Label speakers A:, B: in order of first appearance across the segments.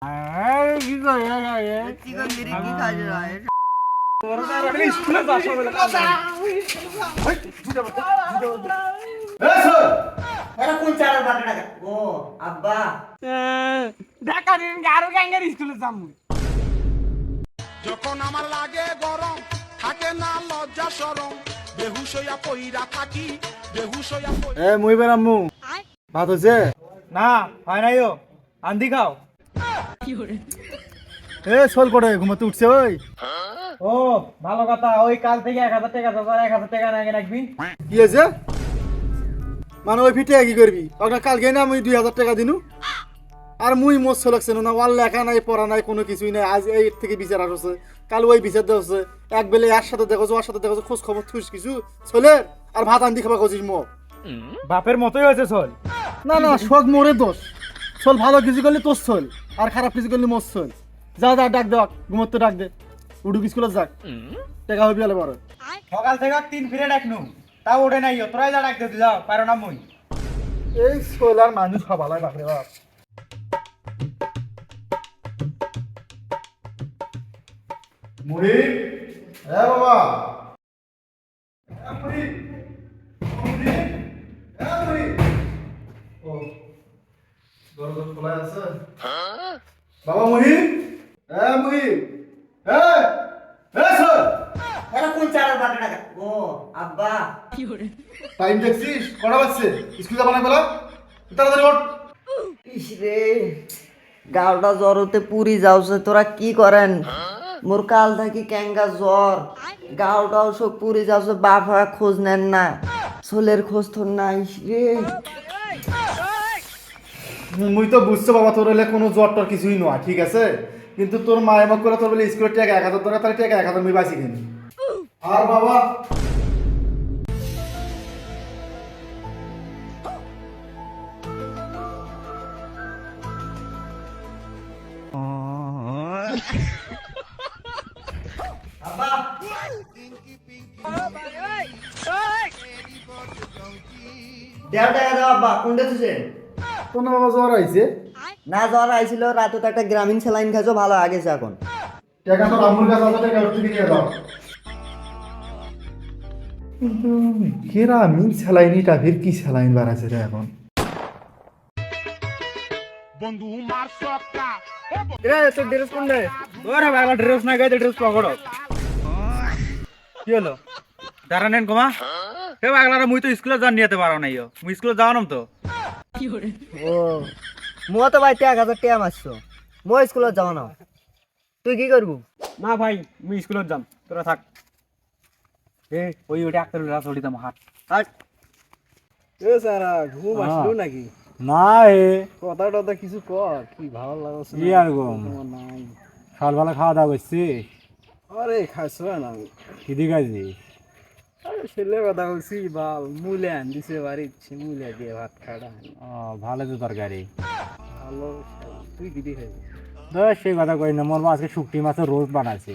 A: যখন আমার লাগে গরম থাকে না লজ্জা শরম বেহুশ হইয়া পইরা থাকি বেহুশ হইয়া
B: মুইবের আম্মু ভাত হয়েছে না হয় নাই আন্দি খাও সোল করে ঘুমাতে উঠছে ওই ও ভালো কথা ওই কাল থেকে 1000 টাকা 1000 টাকা নাকি রাখবি কি হয়েছে মানে ওই ফিটে কি করবি ওটা কালকে না আমি 2000 টাকা দিনু আর মুই মোর লাগছে না ওয়াল লেখা নাই পড়া নাই কোনো কিছুই নাই আজ এই থেকে বিচার আসছে কাল ওই বিচার দেওয়া এক বেলে একসাথে দেখো ওর সাথে দেখো খোঁজ খবর থুস কিছু চলে আর ভাত আন্দি খাবা কছিস মো বাপের মতোই হয়েছে চল না না শখ মোরে দোষ চল ভালো কিছু করলে তোর চল আর খারাপ কিছু করলে মোর চল যা যা ডাক দেওয়া ঘুমোতে ডাক দে উডুক স্কুলে যাক টাকা হবি আলে বড় সকাল থেকে 3 ফিরে ডাকনু তাও ওঠে নাই তোরাই যা ডাক দে যাও পারো না মই এই সোলার মানুষ হবালাই বাপরে বাপ মুড়ি এ বাবা মুড়ি মুড়ি এ মুড়ি ও দরজা খোলা আছে বাবা মুড়ি এ মুড়ি এ স্যার
C: এরা কোন চারার বাটা টাকা ও আব্বা
B: টাইম দেখছিস কটা বাজছে স্কুল যাবা না বলা তাড়াতাড়ি ওঠ
C: ইসরে গালটা জ্বর হতে পুরি যাওছে তোরা কি করেন মোর কাল থাকি ক্যাঙ্গা জ্বর গালটাও সব পুরি যাওছে বাপ হয় খোঁজ নেন না সোলের খোঁজ তোর না ইসরে
B: মুই তো বুঝছো বাবা তোর হলে কোনো জ্বর টর কিছুই নয় ঠিক আছে কিন্তু তোর মায়ের মুখ করে তোর বলে স্কুলের টাকা 1000 টাকা তাহলে টাকা 1000 মুই বাঁচি কিনি আর বাবা
C: দেড় টাকা দাও আব্বা কোনটা তুছে
B: কোন বাবা জ্বর আইছে
C: না জ্বর আইছিল রাতে তো একটা গ্রামীণ স্যালাইন খাইছো ভালো আগেছে এখন
B: টাকা তো আমুর কাছে আছে টাকা উঠতে নিয়ে দাও কিন্তু গ্রামীণ স্যালাইনিটা ফির কি স্যালাইন বাড়াছে রে এখন
A: বন্ধু মার সক্কা
B: রে তো ড্রেস কোন রে ওরে বাবা ড্রেস না গাইতে ড্রেস পকড়ো কি হলো দাঁড়ানেন গোমা হে বাগলারা মুই তো স্কুলে যান নিতে পারো নাইও মুই স্কুলে যাওয়াম তো
C: ও মুয়া তো ভাই 1000 টাকা মারছো মই স্কুলত যাও না তুই কি করবু
B: না ভাই মুই স্কুলে যাম তোরা থাক এ ওই ডাক্তার রাত ওড়ি দাম হাট
C: হাট
B: এ সারা ঘুম আসলো নাকি
D: না এ
B: কথা টথা কিছু কর কি ভালো লাগছে
D: কি আর গো
B: নাই
D: সকালবেলা খাওয়া দাওয়া করছি
B: আরে খাইছো না
D: কি দিকে আছি
B: আরে ছেলে কথা বলছি বাল মুলে আন দিছে বাড়ি মুলে দিয়ে ভাত খাড়া
D: ও ভালো তো তরকারি
B: ভালো তুই কি দিয়ে খাইছিস
D: তো সেই কথা কই না মোর আজকে শুকটি মাছের রোজ বানাইছে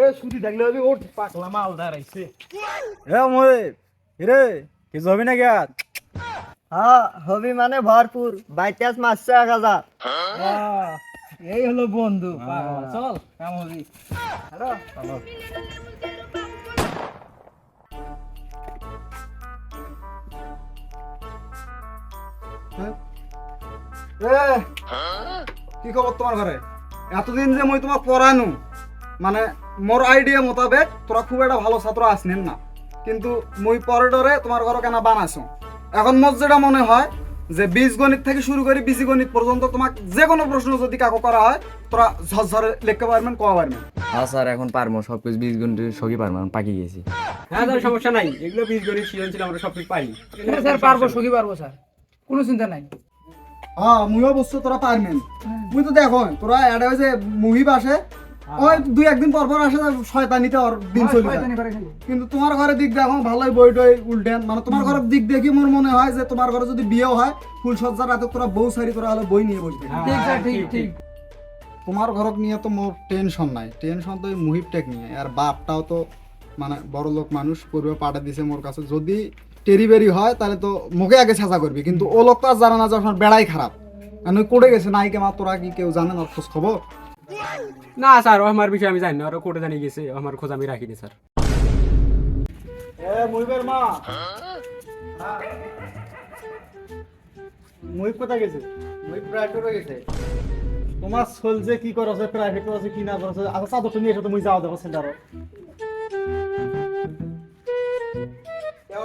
B: এ সুতি দেখলে হবে ওঠ পাকলা মাল দাঁড়াইছে
D: এ মই রে কিছু হবে না কি আর
C: হ্যাঁ হবি মানে ভরপুর বাইটাস মারছে 1000
B: এই হলো বন্ধু চল কাম হবি হ্যালো চলো কি খবর তোমার ঘরে এতদিন যে মই তোমার পড়ানু মানে মোর আইডিয়া মোতাবেক তোরা খুব একটা ভালো ছাত্র আসনেন না কিন্তু মই পরে ডরে তোমার ঘর কেন বানাইছো এখন মোর যেটা মনে হয় যে বীজগণিত থেকে শুরু করে বীজগণিত পর্যন্ত তোমাকে যে কোনো প্রশ্ন যদি কাকু করা হয় তোরা ঝরঝরে লিখতে পারবেন কওয়া পারবেন
E: হ্যাঁ স্যার এখন পারবো সবকিছু বীজগণিত সবই পারবো আমি পাকি গেছি
F: হ্যাঁ স্যার সমস্যা নাই এগুলো বীজগণিত সৃজনশীল আমরা সব কিছু পাই
G: স্যার পারবো সখী পারবো স্যার কোনো চিন্তা নাই
B: হ্যাঁ মুইও বুঝছো তোরা পারবেন মুই তো দেখো তোরা এটা হয়েছে মুহিব আসে ওই 2-1 দিন পর পর আসে শয়তানিতে ওর দিন চলে যায় কিন্তু তোমার ঘরের দিক দেখো ভালোই বই টই উল্টেন মানে তোমার ঘরের দিক দেখি মোর মনে হয় যে তোমার ঘরে যদি বিয়েও হয় ফুল সজ্জার রাতে তোরা বউ সারি তোরা হলে বই নিয়ে বসবে
G: ঠিক স্যার ঠিক ঠিক
B: তোমার ঘরক নিয়ে তো মোর টেনশন নাই টেনশন তো ওই মুহিব টেক নিয়ে আর বাপটাও তো মানে বড় লোক মানুষ পূর্বে পাঠা দিছে মোর কাছে যদি টেরিবেরি হয় তাহলে তো মুখে আগে ছাঁচা করবি কিন্তু ও লোক তো আর জানা না যে আপনার বেড়াই খারাপ আমি কোড়ে গেছে নাই কে মা তোরা কি কেউ জানেন ওর খোঁজ খবর?
F: না স্যার ও আমার বিষয়ে আমি জানি না, ওরা কোর্টে জানিয়ে গেছে, ও আমার খোঁজ আমি রাখিনি স্যার।
B: মুহিবের মা মুহিব কোথায় গেছে? মুহিব প্রাইভেটে গেছে। তোমার সোল যে কি করছে প্রাইভেট করছে কি না করছে, আচ্ছা চাদরটা নিয়ে এসে তুমি যাও দেখো সেন্টারও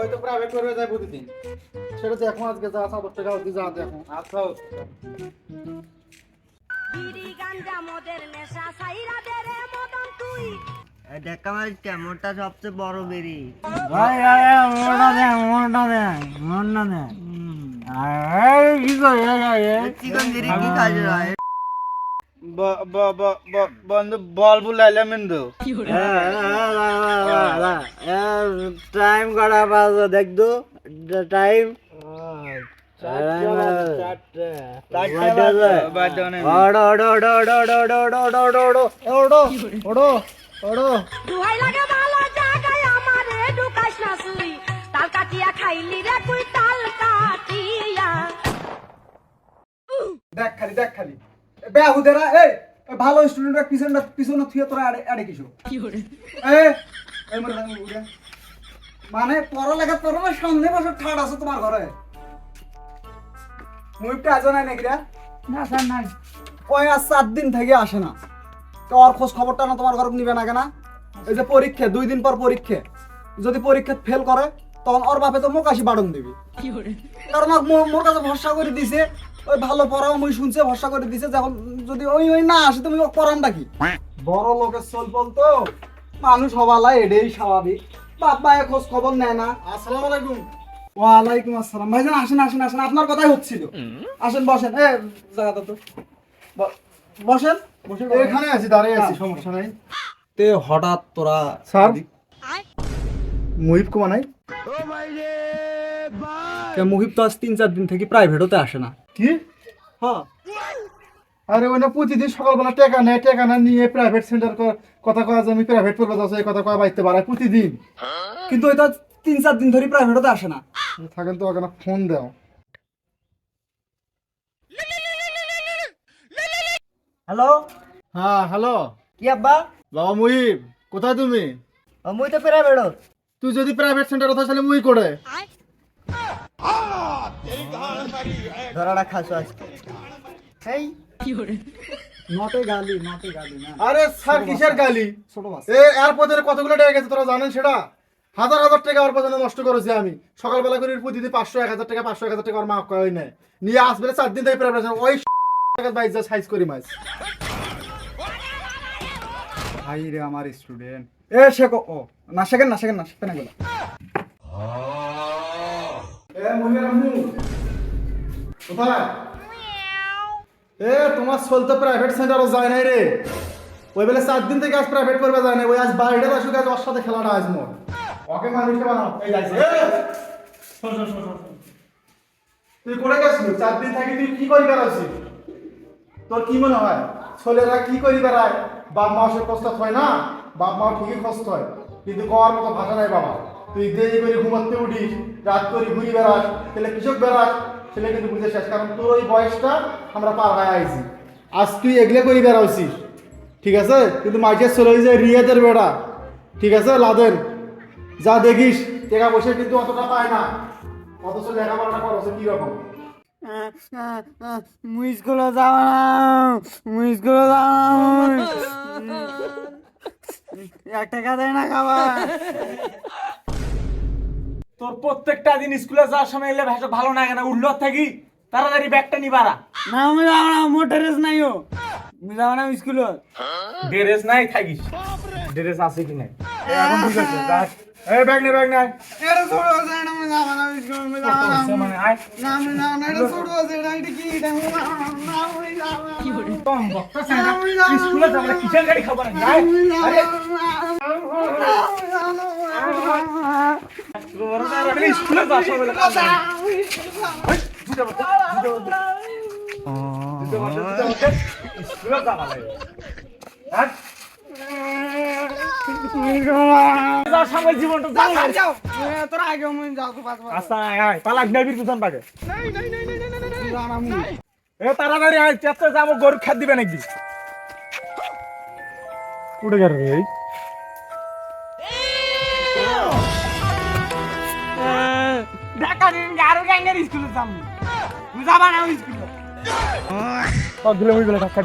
B: হয়তো প্রাইভেট করবে যায় প্রতিদিন, সেটা দেখো আজকে যা চাদরটা গাও যা দেখো। আচ্ছা
H: বিড়ি গাঞ্জা মদের নেশা সাইরা দে রে মদন তুই
C: দেখ আমার কেমনটা সবচেয়ে বড় বেরি।
B: ভাই মনটা দে কি করে
C: চিকন বেরি কি কাজে হয়?
B: বন্ধু বল বুলাইলে মিন্দু টাইম করা বাজে দেখতো টাইম
H: দুহাই লাগে ভালো জায়গায় আমারে ঢুকাইস না তুই তাল কাটিয়া খাইলি রে তুই তাল কাটিয়া
B: দেখ খালি বেহুদেরা এই ভালো স্টুডেন্টরা পিছনে থুয়ে তোরা আড়ে কিছু মানে পড়ালেখা তোর সামনে বছর ঠাট আছে তোমার ঘরে। মুভিটা আজও নাই নাকি রে?
G: না স্যার নাই।
B: ওই আজ 4 দিন থেকে আসে না, তো ওর খোঁজ খবরটা না তোমার ঘরে নিবে না কেনা? এই যে পরীক্ষা 2 দিন পর পরীক্ষা, যদি পরীক্ষা ফেল করে তখন ওর বাপে তো মুখ আসি বাড়ন দিবি, কারণ মোর কাছে ভরসা করে দিছে ওই ভালো পড়াও মুই শুনছে ভরসা করে দিছে, যখন যদি ওই না আসে তুমি পড়ানটা কি? বড় লোকের চল বলতো মানুষ হবালা এটাই স্বাভাবিক। বাপ মায়ের খোঁজ খবর নেয় না। আসসালামু আলাইকুম। ওয়ালাইকুম আসসালাম। ভাইজান আসেন আপনার কথাই হচ্ছিল। আসেন বসেন। জায়গাটা তো বসেন। এখানে আছি, দাঁড়িয়ে আছি, সমস্যা নাই। তে হঠাৎ তোরা স্যার মুহিব কো নাই? মুহিব তো আজ 3-4 দিন থেকে প্রাইভেট হতে আসে না। কি? হ্যাঁ। আরে ওই না প্রতিদিন সকালবেলা টাকা না নিয়ে প্রাইভেট সেন্টার কথা কয় যে আমি প্রাইভেট করবো যাচ্ছি, এই কথা কয় বাইতে পারে প্রতিদিন, কিন্তু ওই তো 3-4 দিন ধরে প্রাইভেট হতে আসে না। থাকেন তো ওখানে ফোন দাও।
C: হ্যালো
B: হ্যাঁ হ্যালো
C: কি আব্বা?
B: বাবা মুহিব, কোথায় তুমি?
C: মুই তো প্রাইভেট।
B: তুই যদি প্রাইভেট সেন্টার কথা তাহলে মুই করে
C: ধরাটা খাসো আজকে। এই
B: নটে গালি না। আরে স্যার কিসের গালি? ছোট মাছ এর পথে কতগুলো টাকা গেছে তোরা জানেন সেটা? হাজার টাকা ওর পথে নষ্ট করেছি আমি। সকালবেলা করে প্রতিদিন 500-1000 টাকা 500-1000 টাকা ওর মা কয় নাই নিয়ে আসবে 4 দিন থেকে প্রিপারেশন ওই টাকা বাইজ সাইজ করি মাছ। ভাই রে আমার স্টুডেন্ট শেখো। ও না শেখেন না গেল। কোথায়? তোমার চলতে প্রাইভেট সেন্টারও যায় নাই রে। ওই বেলা 4 দিন থেকে আজ প্রাইভেট করবে যায় না। ওই আজ বাইরে আসুক, আজ ওর সাথে খেলাটা আজ মোর ওকে মানুষকে বানাও। এই যাইছে তুই করে গেছিস 4 দিন থাকি, তুই কি করি বেড়াচ্ছিস? তোর কি মনে হয় ছেলেরা কি করি বেড়ায়? বাপ মা সে কষ্ট হয় না? বাপ মা ঠিকই কষ্ট হয়, কিন্তু কওয়ার মতো ভাষা নাই বাবা। তুই দেরি করে ঘুমাতে উঠিস, রাত করে ঘুরি বেড়াস, ছেলে কৃষক বেড়াস, ছেলে কিন্তু বুঝে শেষ। কারণ তোর ওই বয়সটা আমরা পার হয়ে আইছি। আজ তুই এগুলো করে বেড়াইছিস, ঠিক আছে? কিন্তু মাইকের চলে যে রিয়াদের বেড়া, ঠিক আছে? লাদের যা দেখিস টাকা বসে কিন্তু অতটা পায় না, অথচ লেখাপড়াটা খরচ কি রকম?
C: স্কুলে যাব না, স্কুলে যাব না, 1 টাকা দেয় না খাবার।
D: তোর প্রত্যেকটা দিন স্কুলে যাওয়ার সময় এলে ভাষা ভালো লাগে না? উঠলো থাকি তাড়াতাড়ি ব্যাগটা নিবারা।
C: না আমি যাব না, মোর ড্রেস নাই। আমি যাব না স্কুলে।
D: ড্রেস নাই থাকিস, ড্রেস আছে কি নাই? এখন ঠিক আছে, যাস। এই ব্যাগ নে।
B: এটা ছোট আছে, এটা আমি যাব না স্কুলে, আমি যাব না।
D: মানে আয়
B: না আমি যাব না, এটা ছোট আছে, এটা কি? এটা আমি যাব না, আমি যাব না।
D: কম বকতাছ না, স্কুলে যাব না, কিসের গাড়ি খাবার না? আয় আরে স্কুলে যাওয়ার সময় স্কুলে যাওয়া লাগে। জীবনটা
B: তোরা আগে যাও তো
D: আচ্ছা পালাক নেবির পিছন পাকে। এ তাড়াতাড়ি আয়, চেষ্টা যাবো গরু খেত দিবে নাকি? উঠে গেল রে।
G: ঢাকা দিন আরো গ্যাঙ্গের স্কুলে যাবো যাবা না স্কুলে
D: সব দিলে ওই বেলা টাকা